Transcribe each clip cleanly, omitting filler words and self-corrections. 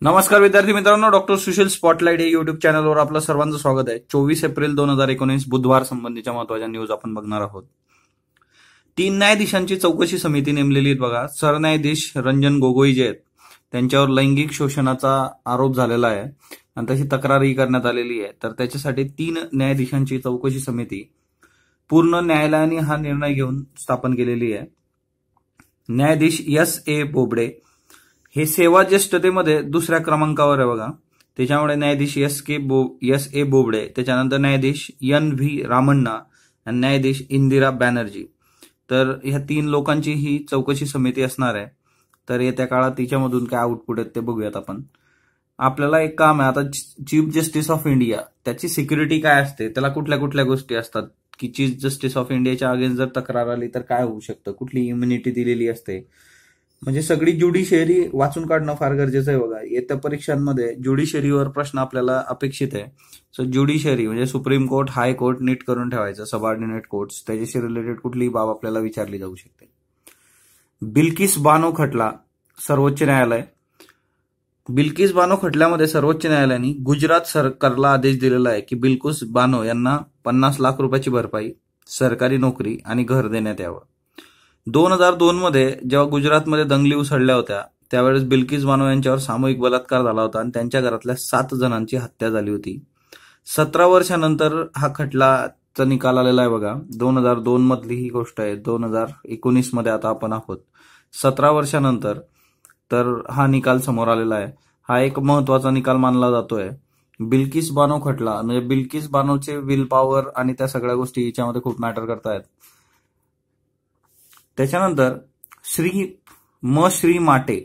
नमस्कार विद्यार्थी मित्रांनो, डॉक्टर सुशील स्पॉटलाइट या युट्यूब चॅनलवर आपलं सर्वांचं स्वागत आहे। 24 एप्रिल 2019 बुधवार संबंधीच्या महत्त्वाच्या न्यूज आपण बघणार आहोत। 3 न्यायाधीशांची चौकशी समिती नेमलेली आहे बघा। सरन्यायाधीश रंजन गोगोई जे आहेत त्यांच्यावर लैंगिक शोषणाचा आरोप झालेला आहे आणि तशी तक्रारही करण्यात आलेली आहे। तर त्याच्यासाठी 3 न्यायाधीशांची चौकशी समिती पूर्ण न्यायालयाने हा निर्णय घेऊन स्थापन केलेली आहे। न्यायाधीश S.A. बोबडे हे सेवा ज्येष्ठतेमध्ये दुसऱ्या क्रमांकावर आहे बघा। त्याच्यामुळे न्यायाधीश S.A. बोबडे, त्याच्यानंतर न्यायाधीश N.V. रामण्णा आणि न्यायाधीश इंदिरा बॅनर्जी। तर ह्या 3 लोकांची ही चौकशी समिती असणार आहे। तर येत्या काळात तिच्यामधून काय आउटपुट आहेत ते बघूयात आपण। आपल्याला एक काम आहे, आता चीफ जस्टिस ऑफ इंडिया त्याची सिक्युरिटी काय असते, त्याला कुठल्या कुठल्या गोष्टी असतात की चीफ जस्टिस ऑफ इंडियाच्या अगेन्स्ट जर तक्रार आली तर काय होऊ शकतं, कुठली इम्युनिटी दिलेली असते, म्हणजे सगळी ज्युडिशियरी वाचून काढणं फार गरजेचं आहे बघा। येत्या परीक्षांमध्ये ज्युडिशियरीवर प्रश्न आपल्याला अपेक्षित आहे। सो ज्युडिशियरी म्हणजे सुप्रीम कोर्ट, हाय कोर्ट नीट करून ठेवायचं, सबऑर्डिनेट कोर्ट्स, त्याच्याशी रिलेटेड कुठलीही बाब आपल्याला विचारली जाऊ शकते। बिल्किस बानो खटला सर्वोच्च न्यायालय। बिल्किस बानो खटल्यामध्ये सर्वोच्च न्यायालयाने गुजरात सरकारला आदेश दिलेला आहे की बिल्किस बानो यांना 50 लाख रुपयाची भरपाई, सरकारी नोकरी आणि घर देण्यात यावं। 2002 मध्ये जेव्हा गुजरातमध्ये दंगली उसळल्या होत्या त्यावेळेस बिल्किस बानो यांच्यावर सामूहिक बलात्कार झाला होता आणि त्यांच्या घरातल्या 7 जणांची हत्या झाली होती। 17 वर्षानंतर हा खटलाचा निकाल आलेला आहे बघा। 2002 मधली ही गोष्ट आहे, 2019 मध्ये आता आपण आहोत। 17 वर्षानंतर तर हा निकाल समोर आलेला आहे। हा एक महत्वाचा निकाल मानला जातोय। बिल्किस बानो खटला म्हणजे बिल्किस बानोचे विल पॉवर आणि त्या सगळ्या गोष्टी याच्यामध्ये खूप मॅटर करतायत। त्याच्यानंतर श्री माटे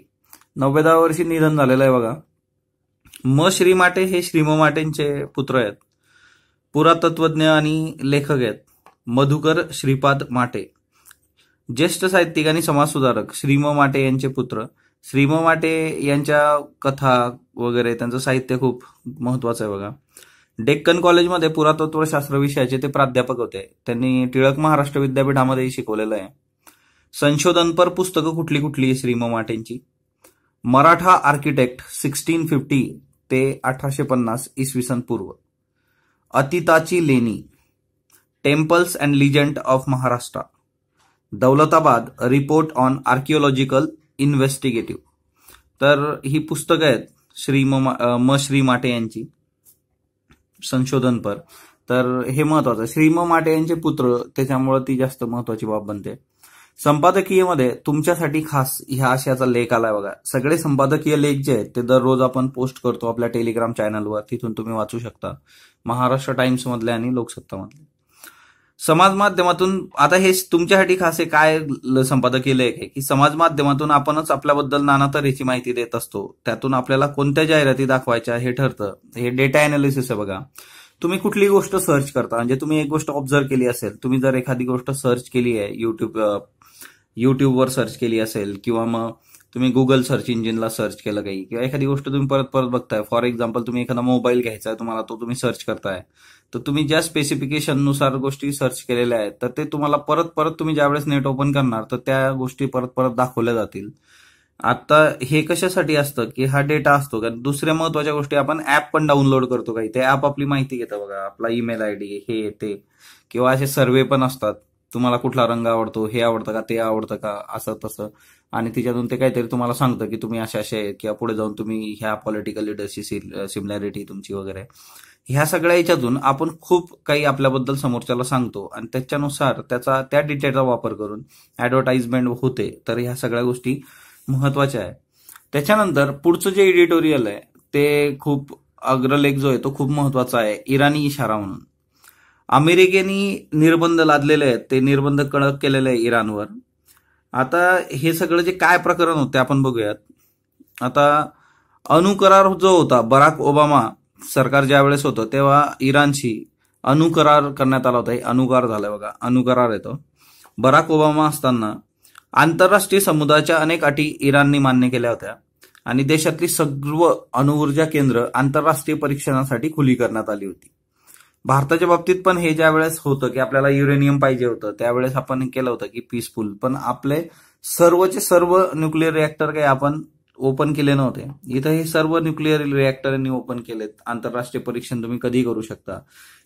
90व्या वर्षी निधन झालेलं आहे बघा। श्री माटे हे श्रीम माटेंचे पुत्र आहेत। पुरातत्वज्ञ आणि लेखक आहेत मधुकर श्रीपाद माटे। ज्येष्ठ साहित्यिक आणि समाजसुधारक श्रीम माटे यांचे पुत्र। श्रीम माटे यांच्या कथा वगैरे त्यांचं साहित्य खूप महत्वाचं आहे बघा। डेक्कन कॉलेजमध्ये पुरातत्वशास्त्र विषयाचे ते प्राध्यापक होते। त्यांनी टिळक महाराष्ट्र विद्यापीठामध्ये शिकवलेलं आहे। संशोधनपर पुस्तकं कुठली कुठली श्रीम माटेंची? मराठा आर्किटेक्ट 1650 ते 1850 इसवी सन पूर्व, अतिताची लेणी, temples and legend of Maharashtra, Daulatabad report on archaeological investigative. तर ही पुस्तकं आहेत श्री माटे यांची संशोधनपर। तर हे महत्वाचं, श्रीम माटे यांचे पुत्र, त्याच्यामुळे ती जास्त महत्वाची बाब बनते। संपादकीयमध्ये तुमच्यासाठी खास ह्या आशयाचा लेख आलाय बघा। सगळे संपादकीय लेख जे आहेत ते दररोज आपण पोस्ट करतो आपल्या टेलिग्राम चॅनलवर, तिथून तुम्ही वाचू शकता। महाराष्ट्र टाइम्स मधले आणि लोकसत्ता मधले। समाज माध्यमातून आता हे तुमच्यासाठी खास काय संपादकीय लेख आहे की समाज माध्यमातून आपणच आपल्याबद्दल नाना तऱ्हेची माहिती देत असतो। त्यातून आपल्याला कोणत्या जाहिराती दाखवायच्या हे ठरतं। हे डेटा अनालिसिस आहे बघा। तुम्ही कुठली गोष्ट सर्च करता, म्हणजे तुम्ही एक गोष्ट ऑब्झर्व केली असेल, तुम्ही जर एखादी गोष्ट सर्च केली आहे युट्यूबवर सर्च केली असेल किंवा मग तुम्ही गुगल सर्च इंजिनला सर्च केलं काही, किंवा एखादी गोष्ट तुम्ही परत परत बघताय, फॉर एक्झाम्पल तुम्ही एखादा मोबाईल घ्यायचा आहे तुम्हाला, तो तुम्ही सर्च करताय, तर तुम्ही ज्या स्पेसिफिकेशननुसार गोष्टी सर्च केलेल्या आहेत तर ते तुम्हाला परत परत तुम्ही ज्यावेळेस नेट ओपन करणार तर त्या गोष्टी परत परत दाखवल्या जातील। आता हे कशासाठी असतं की हा डेटा असतो, कारण दुसऱ्या महत्वाच्या गोष्टी आपण ऍप पण डाउनलोड करतो काही, ते ऍप आपली माहिती घेतं बघा, आपला ईमेल आयडी हे ते, किंवा असे सर्वे पण असतात, तुम्हाला कुठला रंग आवडतो, हे आवडतं का, ते आवडतं का, असं तसं, आणि तिच्यातून ते काहीतरी तुम्हाला सांगतं की तुम्ही असे किंवा पुढे जाऊन तुम्ही ह्या पॉलिटिकल लीडरशी सिमिलॅरिटी तुमची वगैरे, ह्या सगळ्या याच्यातून आपण खूप काही आपल्याबद्दल समोरच्याला सांगतो आणि त्याच्यानुसार त्या डिटेलचा वापर करून ऍडव्हर्टाइजमेंट होते। तर ह्या सगळ्या गोष्टी महत्वाच्या आहे। त्याच्यानंतर पुढचं जे एडिटोरियल आहे ते खूप अग्रलेख जो आहे तो खूप महत्वाचा आहे, इराणी इशारा म्हणून। अमेरिकेने निर्बंध लादलेले आहेत, ते निर्बंध कडक केलेले आहे इराणवर। आता हे सगळं जे काय प्रकरण होते आपण बघूयात। आता अणुकरार जो होता, बराक ओबामा सरकार ज्या वेळेस होतं तेव्हा इराणशी अणुकरार करण्यात आला होता। अणुकार झालाय बघा, अणुकरार येतो। बराक ओबामा असताना आंतरराष्ट्रीय समुदायाच्या अनेक अटी इराणने मान्य केल्या होत्या आणि देशातली सर्व अणुऊर्जा केंद्र आंतरराष्ट्रीय परीक्षणासाठी खुली करण्यात आली होती। भारताच्या बाबतीत पण हे ज्या वेळेस होतं की आपल्याला युरेनियम पाहिजे होतं त्यावेळेस आपण केलं होतं की पीसफुल, पण आपले सर्वचे सर्व न्यूक्लिअर रिएक्टर काही आपण ओपन केले नव्हते. इथं हे सर्व न्यूक्लिअर रिएक्टर यांनी ओपन केलेत. आंतरराष्ट्रीय परीक्षण तुम्ही कधी करू शकता.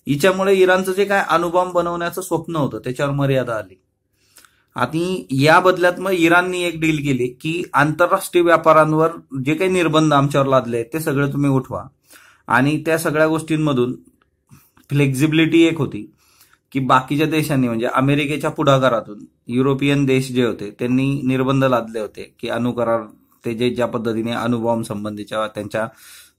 हिच्यामुळे इराणचं जे काय अणुबॉम्ब बनवण्याचं स्वप्न होतं त्याच्यावर मर्यादा आली. आणि या बदल्यात मग इराणनी एक डील केली की आंतरराष्ट्रीय व्यापारांवर जे काही निर्बंध आमच्यावर लादले ते सगळे तुम्ही उठवा. आणि त्या सगळ्या गोष्टींमधून फ्लेक्झिबिलिटी एक होती की बाकीच्या देशांनी म्हणजे अमेरिकेच्या पुढाकारातून युरोपियन देश जे होते त्यांनी निर्बंध लादले होते की अणुकरार ते जे ज्या पद्धतीने अणुबॉम्ब संबंधीच्या त्यांच्या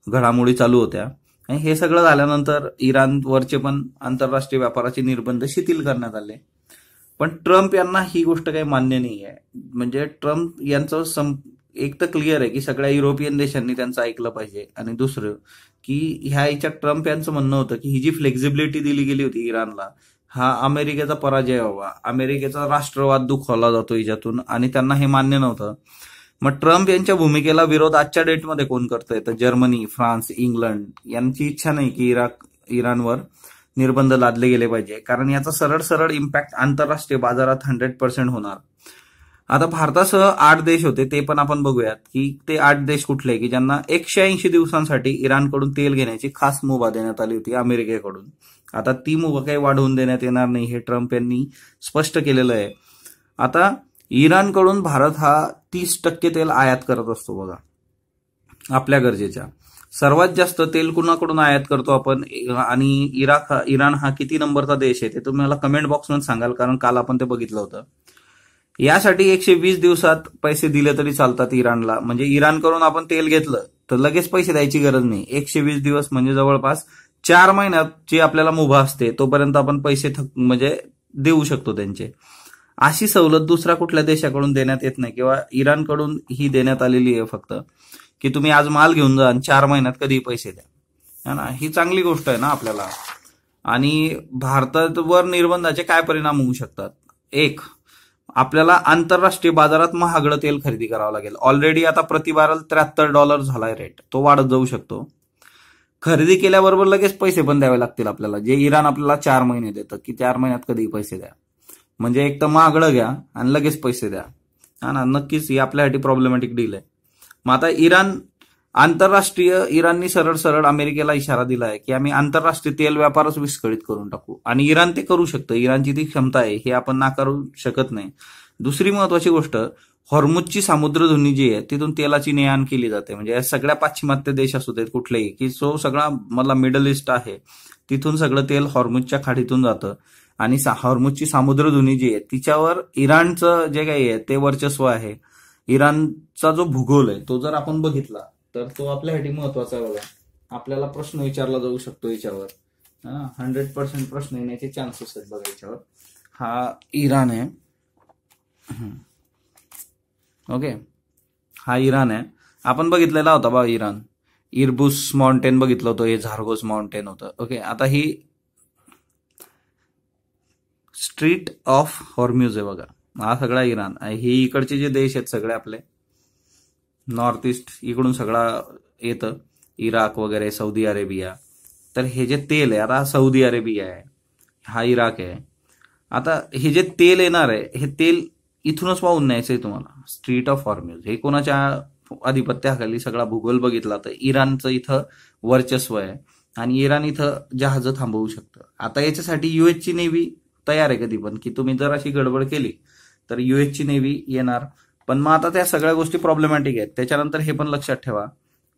घडामोडी चालू होत्या. आणि हे सगळं झाल्यानंतर इराणवरचे पण आंतरराष्ट्रीय व्यापाराचे निर्बंध शिथिल करण्यात आले. पण ट्रम्प यांना ही गोष्ट काही मान्य नाही आहे. म्हणजे ट्रम्प यांचं एक तर क्लिअर आहे की सगळ्या युरोपियन देशांनी त्यांचं ऐकलं पाहिजे. आणि दुसरं की ह्या याच्यात ट्रम्प यांचं म्हणणं होतं की ही जी फ्लेक्झिबिलिटी दिली गेली होती इराणला, हा अमेरिकेचा पराजय व्हावा, अमेरिकेचा राष्ट्रवाद दुखावला जातो याच्यातून, आणि त्यांना हे मान्य नव्हतं. मग ट्रम्प यांच्या भूमिकेला विरोध आजच्या डेटमध्ये कोण करतंय? तर जर्मनी, फ्रान्स, इंग्लंड यांची इच्छा नाही की इराणवर निर्बंध लादले गेले पाहिजे, कारण याचा सरळ सरळ इम्पॅक्ट आंतरराष्ट्रीय बाजारात 100% होणार. आता भारतासह 8 देश होते, ते पण आपण बघूयात की ते 8 देश कुठले की ज्यांना 180 दिवसांसाठी इराणकडून तेल घेण्याची खास मुभा देण्यात आली होती अमेरिकेकडून. आता ती मुभा काही वाढवून देण्यात येणार नाही हे ट्रम्प यांनी स्पष्ट केलेलं आहे. आता इराणकडून भारत हा 30% तेल आयात करत असतो बघा आपल्या गरजेच्या. सर्वात जास्त तेल कुणाकडून आयात करतो आपण, आणि इराण हा किती नंबरचा देश आहे ते तुम्हाला कमेंट बॉक्समध्ये सांगाल, कारण काल आपण ते बघितलं होतं. यासाठी 120 दिवसात पैसे दिले तरी चालतात इराणला. म्हणजे इराणकडून आपण तेल घेतलं तर लगेच पैसे द्यायची गरज नाही. 120 दिवस म्हणजे जवळपास 4 महिन्यात जी आपल्याला मुभा असते तोपर्यंत आपण पैसे म्हणजे देऊ शकतो त्यांचे. अशी सवलत दुसऱ्या कुठल्या देशाकडून देण्यात येत नाही, किंवा इराणकडून ही देण्यात आलेली आहे फक्त की तुम्ही आज माल घेऊन जा आणि 4 महिन्यात कधी पैसे द्या, है ना. ही चांगली गोष्ट आहे ना आपल्याला. आणि भारतावर निर्बंधाचे काय परिणाम होऊ शकतात? एक, आपल्याला आंतरराष्ट्रीय बाजारात महागडं तेल खरेदी करावं लागेल. ऑलरेडी आता प्रति बॅरल $73 झालाय रेट, तो वाढत जाऊ शकतो. खरेदी केल्याबरोबर लगेच पैसे पण द्यावे लागतील आपल्याला, जे इराण आपल्याला 4 महिने देतं की 4 महिन्यात कधी पैसे द्या. म्हणजे एक तर महागडं घ्या आणि लगेच पैसे द्या, हा ना. नक्कीच ही आपल्यासाठी प्रॉब्लेमॅटिक डील आहे. मग आता इराणनी सरळ सरळ अमेरिकेला इशारा दिला आहे की आम्ही आंतरराष्ट्रीय तेल व्यापारच विस्कळीत करून टाकू, आणि इराण ते करू शकतं. इराणची ती क्षमता आहे, हे आपण नाकारू शकत नाही. दुसरी महत्वाची गोष्ट, हॉर्मुझची सामुद्रधुनी जी आहे तिथून तेलाची ने-आण केली जाते. म्हणजे या सगळ्या पाश्चिमात्य देश असू देत कुठलेही, की जो सगळा मला मिडल ईस्ट आहे तिथून सगळं तेल हॉर्मुझच्या खाडीतून जातं. आणि हॉर्मुझची सामुद्रधुनी जी आहे तिच्यावर इराणचं जे काही आहे ते वर्चस्व आहे. इराणचा जो भूगोल आहे तो जर आपण बघितला तर तो आपल्यासाठी महत्वाचा आहे बघा. आपल्याला प्रश्न विचारला जाऊ शकतो याच्यावर, 100% प्रश्न येण्याचे चान्सेस आहेत बघा याच्यावर. हा इराण आहे, ओके, हा इराण आहे. आपण बघितलेला होता बघा इराण, इरबुस माउंटेन बघितलं होतं, हे झारगोस माउंटेन होतं. ओके, आता ही स्ट्रीट ऑफ हॉर्म्यूज आहे बघा, हा सगळा इराण. हे इकडचे जे देश आहेत सगळे आपले नॉर्थ ईस्ट इकडून सगळा येतं, इराक वगैरे, सौदी अरेबिया. तर हे जे तेल आहे, आता सौदी अरेबिया आहे, हा इराक आहे. आता हे जे तेल येणार आहे हे तेल इथूनच वाहून न्यायचंय तुम्हाला. स्ट्रीट ऑफ हॉर्म्यूज हे कोणाच्या आधिपत्याखाली सगळा भूगोल बघितला तर इराणचं इथं वर्चस्व आहे, आणि इराण इथं जहाजं थांबवू शकतं. आता याच्यासाठी युएसची नेव्ही तयार आहे कधी पण, की तुम्ही जर अशी गडबड केली तर युएसची नेव्ही येणार. पण मग आता त्या सगळ्या गोष्टी प्रॉब्लेमॅटिक आहेत. त्याच्यानंतर हे पण लक्षात ठेवा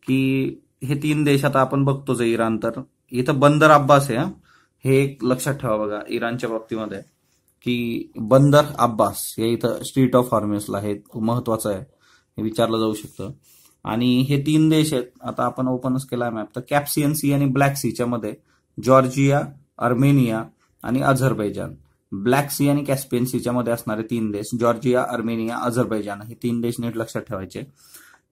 की हे 3 देश आता आपण बघतोच इराण, तर इथं बंदर अब्बास आहे. हे एक लक्षात ठेवा बघा इराणच्या बाबतीमध्ये, की बंदर अब्बास हे इथं स्ट्रीट ऑफ हॉर्म्यूजला, हे महत्वाचं आहे, हे विचारलं जाऊ शकतं. आणि हे 3 देश आहेत, आता आपण ओपनच केला मॅप, तर कॅप्सियन सी आणि ब्लॅक सीच्या मध्ये जॉर्जिया, अर्मेनिया आणि अझरबैजान. ब्लॅक सी आणि कॅस्पियन सीच्या मध्ये असणारे 3 देश, जॉर्जिया, अर्मेनिया, अझरबैजान, हे 3 देश नीट लक्षात ठेवायचे.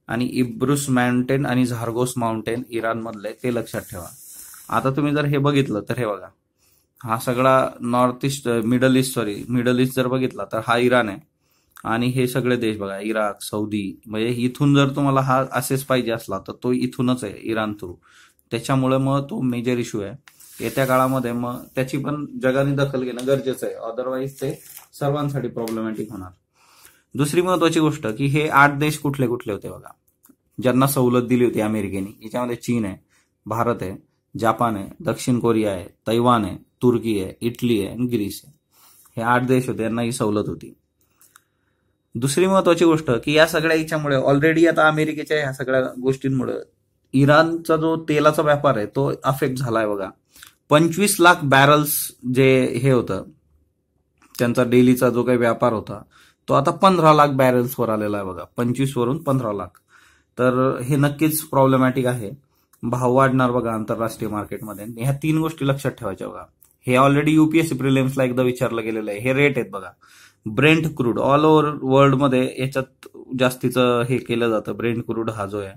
आणि इब्रुस माउंटेन आणि झारगोस माउंटेन इराण मधले, ते लक्षात ठेवा. आता तुम्ही जर हे बघितलं तर हे बघा, हा सगळा मिडल ईस्ट जर बघितला तर हा इराण आहे. आणि हे सगळे देश बघा, इराक, सौदी, म्हणजे इथून जर तुम्हाला हा असेच पाहिजे असला तर तो इथूनच आहे इराण थ्रू. त्याच्यामुळे मग तो मेजर इश्यू आहे येत्या काळामध्ये. मग त्याची पण जगाने दखल घेणं गरजेचं आहे, अदरवाईज ते सर्वांसाठी प्रॉब्लेमॅटिक होणार. दुसरी महत्वाची गोष्ट की हे 8 देश कुठले कुठले होते बघा. ज्यांना सवलत दिली होती अमेरिकेने. याच्यामध्ये चीन आहे, भारत आहे, जपान आहे, दक्षिण कोरिया आहे, तैवान आहे, तुर्की आहे, इटली आहे आणि ग्रीस आहे. हे 8 देश होते, यांना ही सवलत होती. दुसरी महत्वाची गोष्ट की या सगळ्या याच्यामुळे ऑलरेडी आता अमेरिकेच्या ह्या सगळ्या गोष्टींमुळे इराणचा जो तेलाचा व्यापार आहे तो अफेक्ट झालाय बघा. 25 लाख बॅरल्स जे हे होतं त्यांचा डेलीचा जो काही व्यापार होता तो आता 15 लाख बॅरल्सवर आलेला आहे बघा. 25 वरून 15 लाख. तर हे नक्कीच प्रॉब्लेमॅटिक आहे. भाव वाढणार बघा आंतरराष्ट्रीय मार्केटमध्ये. ह्या 3 गोष्टी लक्षात ठेवायच्या बघा. हे ऑलरेडी युपीएससी प्रिलिम्सला एकदा विचारलं गेलेलं आहे. हे रेट आहेत बघा. ब्रेंट क्रूड ऑल ओव्हर वर्ल्डमध्ये याच्यात जास्तीचं हे केलं जातं. ब्रेंट क्रूड हा जो आहे.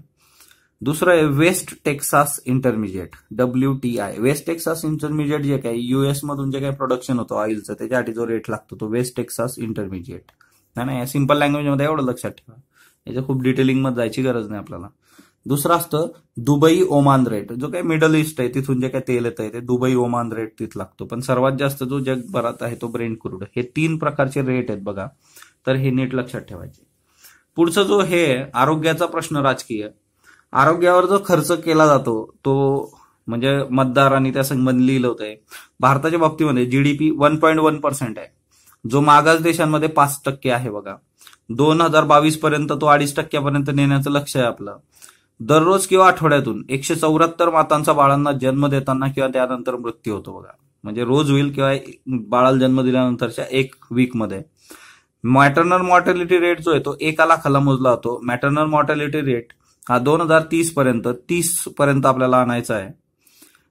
दुसरं आहे West Texas intermediate, WTI. West Texas intermediate जे काही युएस मधून जे काही प्रोडक्शन होतं ऑइलचं त्याच्यासाठी जो रेट लागतो तो वेस्ट टेक्सास इंटरमिजिएट. नाही सिंपल लँग्वेजमध्ये एवढं लक्षात ठेवा. याच्या खूप डिटेलिंग मध्ये जायची गरज नाही आपल्याला. दुसरं असतं दुबई ओमान रेट, जो काही मिडल ईस्ट आहे तिथून जे काही तेल येत आहे ते दुबई ओमान रेट तिथं लागतो. पण सर्वात जास्त जो जगभरात आहे तो ब्रेंट क्रूड. हे 3 प्रकारचे रेट आहेत बघा. तर हे नीट लक्षात ठेवायचे. पुढचं जो हे आरोग्याचा प्रश्न राजकीय. आरोग्यावर जो खर्च केला जातो तो म्हणजे मतदार आणि त्या संबंध लिहिलं होतंय. भारताच्या बाबतीमध्ये जीडीपी 1.1% आहे, जो मागास देशांमध्ये 5% आहे बघा. 2022 पर्यंत तो 2.5% नेण्याचं लक्ष आहे आपलं. दररोज किंवा आठवड्यातून 174 मातांचा बाळांना जन्म देताना किंवा त्यानंतर मृत्यू होतो बघा. म्हणजे रोज होईल किंवा बाळाला जन्म दिल्यानंतरच्या 1 वीकमध्ये. मॅटर्नल मॉर्टॅलिटी रेट जो आहे तो 1 लाखाला मोजला होतो. मॅटर्नल मॉर्टॅलिटी रेट हा 2030 पर्यंत आपल्याला आणायचा आहे.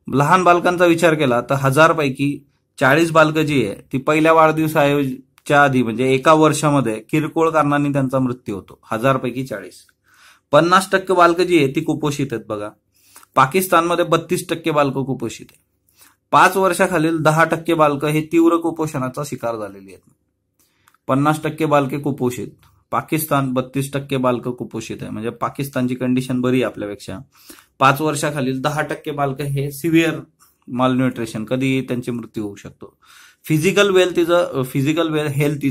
लहान बालकांचा विचार केला तर 1000 पैकी 40 बालकं जी आहे ती पहिल्या वाढदिवसाच्या आधी म्हणजे 1 वर्षामध्ये किरकोळ कारणांनी त्यांचा मृत्यू होतो. 1000 पैकी 40. 50% बालकं जी आहे ती कुपोषित आहेत बघा. पाकिस्तानमध्ये 32% बालकं कुपोषित आहे. 5 वर्षाखालील 10% बालकं हे तीव्र कुपोषणाचा शिकार झालेली आहेत. 50% बालके कुपोषित. पाकिस्तान 32% बालकं कुपोषित आहे. म्हणजे पाकिस्तानची कंडिशन बरी आहे आपल्यापेक्षा. 5 वर्षाखालील 10% बालकं हे सिव्हिअर मालन्यूट्रिशन, कधी त्यांचे मृत्यू होऊ शकतो. फिजिकल हेल्थ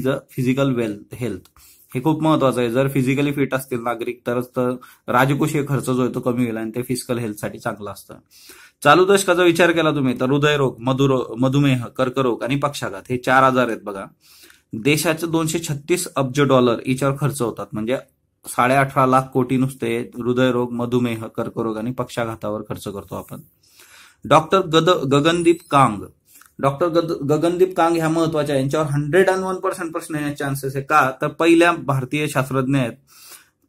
हे खूप महत्वाचं आहे. जर फिजिकली फिट असतील नागरिक तरच तर राजकोषीय खर्च जो आहे तो कमी होईल आणि ते फिजिकल हेल्थसाठी चांगलं असतं. चालू दशकाचा विचार केला तुम्ही तर हृदयरोग, मधुमेह, कर्करोग आणि पक्षाघात हे 4 आजार आहेत बघा. देशाचे $236 अब्ज याच्यावर खर्च होतात. म्हणजे 18.5 लाख कोटी नुसते हृदयरोग, मधुमेह, कर्करोग आणि पक्षाघातावर खर्च करतो आपण. डॉक्टर गगनदीप कांग ह्या महत्वाच्या. यांच्यावर 101% प्रश्न येण्याचे चान्सेस आहे. का तर पहिल्या भारतीय शास्त्रज्ञ आहेत,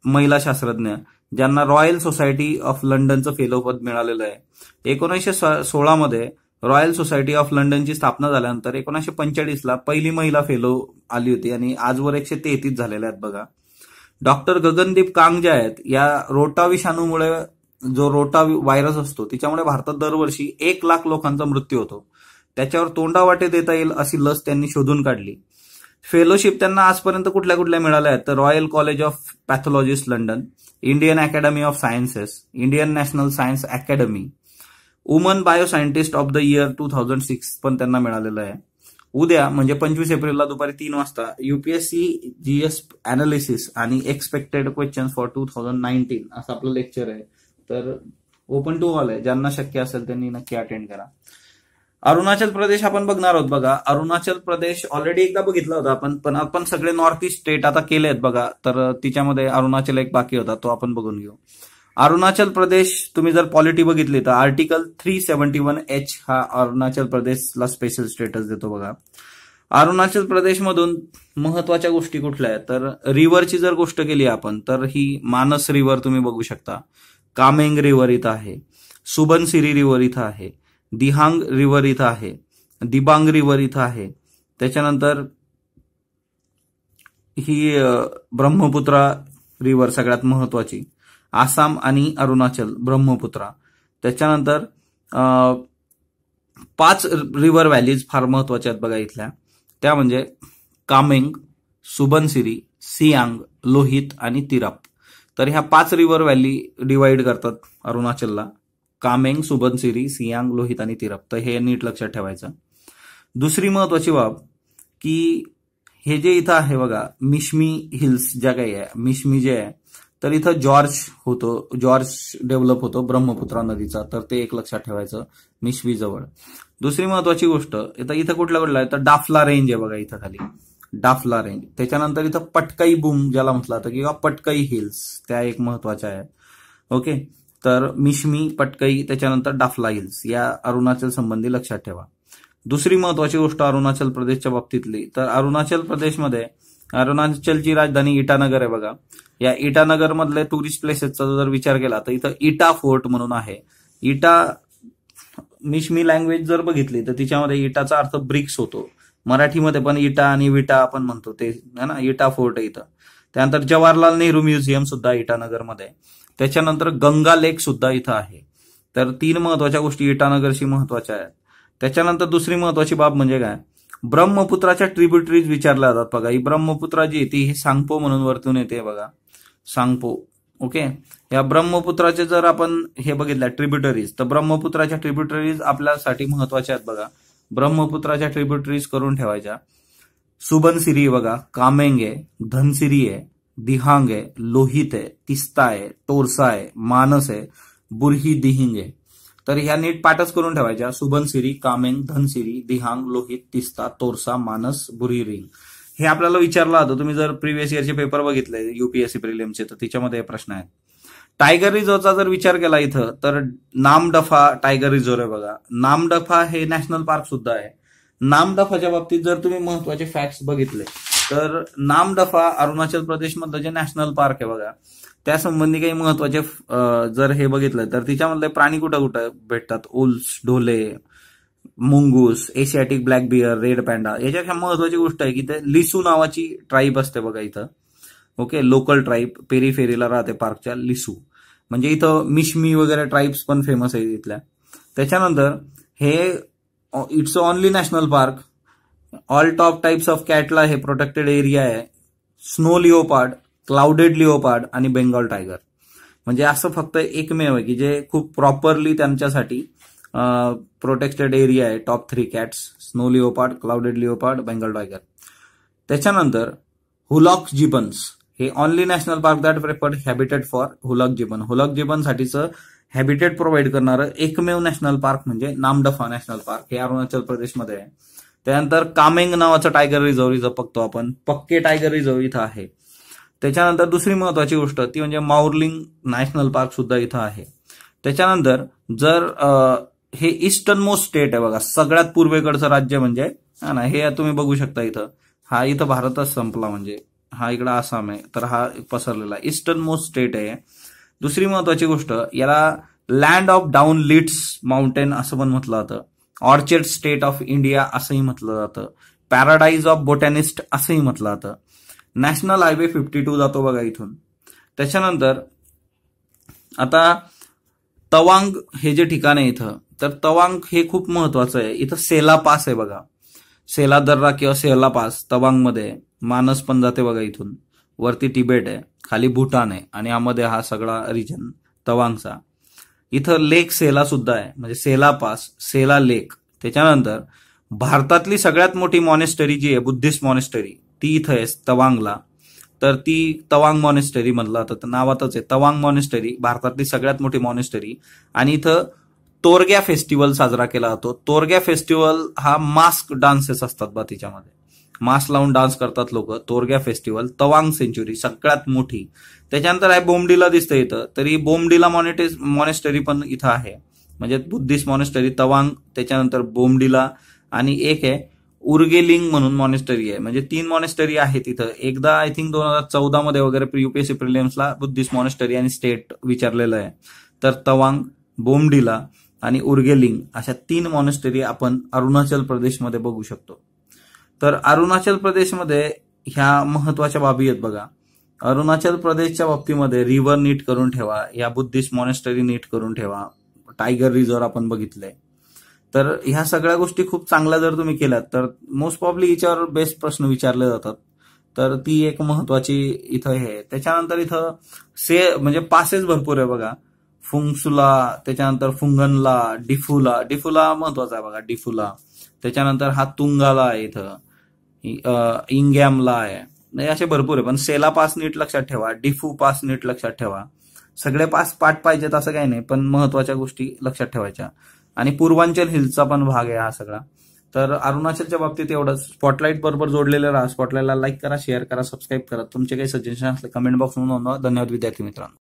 महिला शास्त्रज्ञ, ज्यांना रॉयल सोसायटी ऑफ लंडनचं फेलोपद मिळालेलं आहे. 1916 मध्ये रॉयल सोसायटी ऑफ लंडनची स्थापना झाल्यानंतर 1945ला पहिली महिला फेलो आली होती आणि आजवर 133 झालेल्या आहेत बघा. डॉक्टर गगनदीप कांग जे आहेत या रोटा विषाणूमुळे, जो रोटा व्हायरस असतो त्याच्यामुळे भारतात दरवर्षी 1 लाख लोकांचा मृत्यू होतो. त्याच्यावर तोंडावाटे देता येईल अशी लस त्यांनी शोधून काढली. फेलोशिप त्यांना आजपर्यंत कुठल्या कुठल्या मिळाल्या आहेत तर Royal College of Pathologists London, Indian Academy of Sciences, Indian National Science Academy, woman bioscientist of the year 2006 पण त्यांना मिळालेलं आहे. उद्या म्हणजे 25 एप्रिलला दुपारी 3 वाजता युपीएससी जीएस अनालिसिस आणि एक्सपेक्टेड क्वेश्चन्स फॉर 2019 असं आपलं लेक्चर आहे. तर ओपन टू ऑल आहे. ज्यांना शक्य असेल त्यांनी नक्की अटेंड करा. अरुणाचल प्रदेश आपण बघणार आहोत बघा. अरुणाचल प्रदेश ऑलरेडी एकदा बघितला होता पण आपण सगळे नॉर्थ ईस्ट स्टेट आता केले आहेत बघा. तर तिच्यामध्ये अरुणाचल एक बाकी होता, तो आपण बघून घेऊ. अरुणाचल प्रदेश तुम्ही जर पॉलिटी बघितली तर आर्टिकल 371H हा अरुणाचल प्रदेशला स्पेशल स्टेटस देतो बघा. अरुणाचल प्रदेशमधून महत्वाच्या गोष्टी कुठल्या आहेत तर रिव्हरची जर गोष्ट केली आपण तर ही मानस रिव्हर तुम्ही बघू शकता, कामेंग रिव्हर इथं आहे, सुबनसिरी रिव्हर इथं आहे, दिहांग रिव्हर इथं आहे, दिबांग रिव्हर इथं आहे. त्याच्यानंतर ही ब्रह्मपुत्रा रिव्हर सगळ्यात महत्वाची, आसाम आणि अरुणाचल ब्रह्मपुत्रा. त्याच्यानंतर 5 रिव्हर व्हॅलीज फार महत्वाच्या आहेत बघा इथल्या. त्या म्हणजे कामेंग, सुबनसिरी, सियांग, लोहित आणि तिराप. तर ह्या 5 रिव्हर व्हॅली डिवाइड करतात अरुणाचलला. कामेंग, सुबनसिरी, सियांग, लोहित आणि तिराप. तर हे नीट लक्षात ठेवायचं. दुसरी महत्वाची बाब की हे जे इथं आहे बघा मिशमी हिल्स ज्या काही आहे, मिशमी जे आहे तर इथं जॉर्ज डेव्हलप होतो ब्रह्मपुत्रा नदीचा, तर ते एक लक्षात ठेवायचं मिशवी जवळ. दुसरी महत्वाची गोष्ट इथं कुठला आहे तर डाफला रेंज आहे बघा इथं खाली, डाफला रेंज. त्याच्यानंतर इथं पटकाई बूम ज्याला म्हटलं जातं किंवा पटकाई हिल्स, त्या एक महत्वाच्या आहेत. ओके, तर मिशमी, पटकाई, त्याच्यानंतर डाफला हिल्स या अरुणाचल संबंधी लक्षात ठेवा. दुसरी महत्वाची गोष्ट अरुणाचल प्रदेशच्या बाबतीतली, तर अरुणाचल प्रदेशमध्ये अरुणाचलची राजधानी इटानगर आहे बघा. या इटानगर मधले टुरिस्ट प्लेसेसचा जर विचार केला तर इथं इटा फोर्ट म्हणून आहे. इटा मिशमी लँग्वेज जर बघितली तर तिच्यामध्ये इटाचा अर्थ ब्रिक्स होतो. मराठीमध्ये पण इटा आणि विटा आपण म्हणतो ते है ना, इटा फोर्ट आहे इथं. त्यानंतर जवाहरलाल नेहरू म्युझियम सुद्धा इटानगरमध्ये. त्याच्यानंतर गंगा लेक सुद्धा इथं आहे. तर 3 महत्वाच्या गोष्टी इटानगरशी महत्वाच्या आहेत. त्याच्यानंतर दुसरी महत्वाची बाब म्हणजे काय, ब्रह्मपुत्राच्या ट्रिब्युटरीज विचारल्या जातात बघा. ही ब्रह्मपुत्रा जी येते ही सांगपो म्हणून वरतून येते बघा, सांगपो. ओके, या ब्रह्मपुत्राचे जर आपण हे बघितलं ट्रिब्युटरीज, तर ब्रह्मपुत्राच्या ट्रिब्युटरीज आपल्यासाठी महत्वाच्या आहेत बघा. ब्रह्मपुत्राच्या ट्रिब्युटरीज करून ठेवायच्या. सुबनसिरी बघा, कामेंग आहे, धनसिरी आहे, दिहांग आहे, लोहित आहे, तिस्ता आहे, टोरसा आहे, मानस आहे, बुरही दिहिंग आहे. तर ह्या नीट पाठच करून ठेवायच्या. सुबनसिरी, कामेंग, धनसिरी, दिहांग, लोहित, तिस्ता, तोरसा, मानस, बुरही रिंग. हे आपल्याला विचारलं होतं. तुम्ही जर प्रिव्हियस इयरचे पेपर बघितले युपीएससी प्रिलिम्सचे तर त्याच्यामध्ये प्रश्न आहेत. टायगर रिझर्वचा जर विचार केला इथं तर नामदफा टायगर रिझर्व आहे बघा. नामदफा हे नॅशनल पार्क सुद्धा आहे. नामदफाच्या बाबतीत जर तुम्ही महत्वाचे फॅक्ट्स बघितले तर नामदफा अरुणाचल प्रदेश मधलं जे नॅशनल पार्क आहे बघा, त्या संबंधी काही महत्वाचे जर हे बघितलं तर तिच्यामधले प्राणी कुठं कुठं भेटतात, ओल्स, ढोले, मुंगूस, Asiatic black bear, red panda. याच्यापेक्षा महत्वाची गोष्ट आहे की ते लिसू नावाची ट्राईब असते बघा इथं. ओके, लोकल ट्राईब पेरीफेरीला राहते पार्कच्या, लिसू. म्हणजे इथं मिशमी वगैरे ट्राईब्स पण फेमस आहे इथल्या. त्याच्यानंतर हे it's only national park. All top types of कॅटला हे प्रोटेक्टेड एरिया आहे. स्नो लिओपार्ड, क्लाउडेड लिओपार्ड आणि बेंगॉल टायगर. म्हणजे असं फक्त एकमेव आहे की जे खूप प्रॉपरली त्यांच्यासाठी प्रोटेक्टेड एरिया आहे. Top 3 cats, snow leopard, clouded leopard, Bengal tiger. त्याच्यानंतर हुलॉक जिबन्स हे only national park that preferred habitat for hoolock gibbon. Hoolock gibbon साठीचं हॅबिटेट प्रोव्हाइड करणारं एकमेव नॅशनल पार्क म्हणजे नामदफा नॅशनल पार्क, हे अरुणाचल प्रदेशमध्ये आहे. त्यानंतर कामेंग नावाचं टायगर रिझर्व इथं बघतो आपण, पक्के टायगर रिझर्व इथं आहे. त्याच्यानंतर दुसरी महत्वाची गोष्ट ती म्हणजे माउर्लिंग नॅशनल पार्क सुद्धा इथं आहे. त्याच्यानंतर जर हे ईस्टर्न मोस्ट स्टेट आहे बघा, सगळ्यात पूर्वेकडचं राज्य म्हणजे ना, हे तुम्ही बघू शकता इथं. हा इथं भारतच संपला, म्हणजे हा इकडं आसाम आहे, तर हा पसरलेला ईस्टर्न मोस्ट स्टेट आहे. दुसरी महत्वाची गोष्ट, याला land of down lids mountain असं पण म्हटलं जातं. ऑर्चिड स्टेट ऑफ इंडिया असंही म्हटलं जातं. पॅराडाईज ऑफ बोटॅनिस्ट असंही म्हटलं जातं. नॅशनल हायवे 52 जातो बघा इथून. त्याच्यानंतर आता तवांग हे जे ठिकाण आहे इथं, तर तवांग हे खूप महत्वाचं आहे. इथं सेला पास आहे बघा, सेला दर्रा किंवा सेला पास तवांगमध्ये. मानस पण जाते बघा इथून. वरती तिबेट आहे, खाली भूटान आहे आणि यामध्ये हा सगळा रिजन तवांगचा. इथं लेक सेला सुद्धा आहे, म्हणजे सेला पास, सेला लेक. त्याच्यानंतर भारतातली सगळ्यात मोठी मॉनेस्टरी जी आहे, बुद्धिस्ट मॉनेस्टरी, ती इथं आहे तवांगला. तर ती तवांग मॉनेस्टरी म्हणलं जातं, तर नावातच आहे तवांग मॉनेस्टरी, भारतातली सगळ्यात मोठी मॉनेस्टरी. आणि इथं तोरग्या फेस्टिवल साजरा केला जातो. तोरग्या फेस्टिवल हा मास्क डान्सेस असतात बा, तिच्यामध्ये मास्क लावून डान्स करतात लोक. तोरग्या फेस्टिवल तवांग सेंच्युरी सगळ्यात मोठी. त्याच्यानंतर आहे बोमडीला दिसतं इथं, तरी बोमडीला मॉनेस्टरी पण इथं आहे, म्हणजे बुद्धिस्ट मॉनेस्टरी तवांग, त्याच्यानंतर बोमडीला, आणि एक आहे उर्गेलिंग म्हणून मॉनेस्टरी आहे. म्हणजे 3 मॉनेस्टरी आहेत तिथं. एकदा आय थिंक 2014 मध्ये वगैरे युपीएससी प्रिलिम्सला बुद्धिस्ट मॉनेस्टरी आणि स्टेट विचारलेलं आहे. तर तवांग, बोमडीला आणि उर्गेलिंग अशा 3 मॉनेस्टरी आपण अरुणाचल प्रदेशमध्ये बघू शकतो. तर अरुणाचल प्रदेशमध्ये ह्या महत्वाच्या बाबी आहेत बघा. अरुणाचल प्रदेशच्या बाबतीमध्ये रिव्हर नीट करून ठेवा, या बुद्धिस्ट मॉनेस्टरी नीट करून ठेवा, टायगर रिझर्व आपण बघितलंय. तर ह्या सगळ्या गोष्टी खूप चांगल्या जर तुम्ही केल्यात तर मोस्ट प्रॉब्ली याच्यावर बेस्ट प्रश्न विचारले जातात. तर ती एक महत्वाची इथं हे. त्याच्यानंतर इथं म्हणजे पासेस भरपूर आहे बघा. फुंगसुला, त्याच्यानंतर फुंगनला, डिफुला महत्वाचा आहे बघा, डिफुला. त्याच्यानंतर हा तुंगाला आहे इथं, इंगॅमला आहे. नाही असे भरपूर आहे, पण सेला पास नीट लक्षात ठेवा, डिफू पास नीट लक्षात ठेवा. सगळे पास पाठ पाहिजेत असं काही नाही, पण महत्वाच्या गोष्टी लक्षात ठेवायच्या. आणि पूर्वांचल हिल्सचा पण भाग आहे हा सगळा. तर अरुणाचलच्या बाबतीत एवढंच. स्पॉटलाईट बरोबर जोडलेलं राहा. स्पॉटलाईटला लाईक करा, शेअर करा, सबस्क्राईब करा. तुमचे काही सजेशन असले कमेंट बॉक्स मध्ये नोंदवा. धन्यवाद विद्यार्थी मित्रांनो.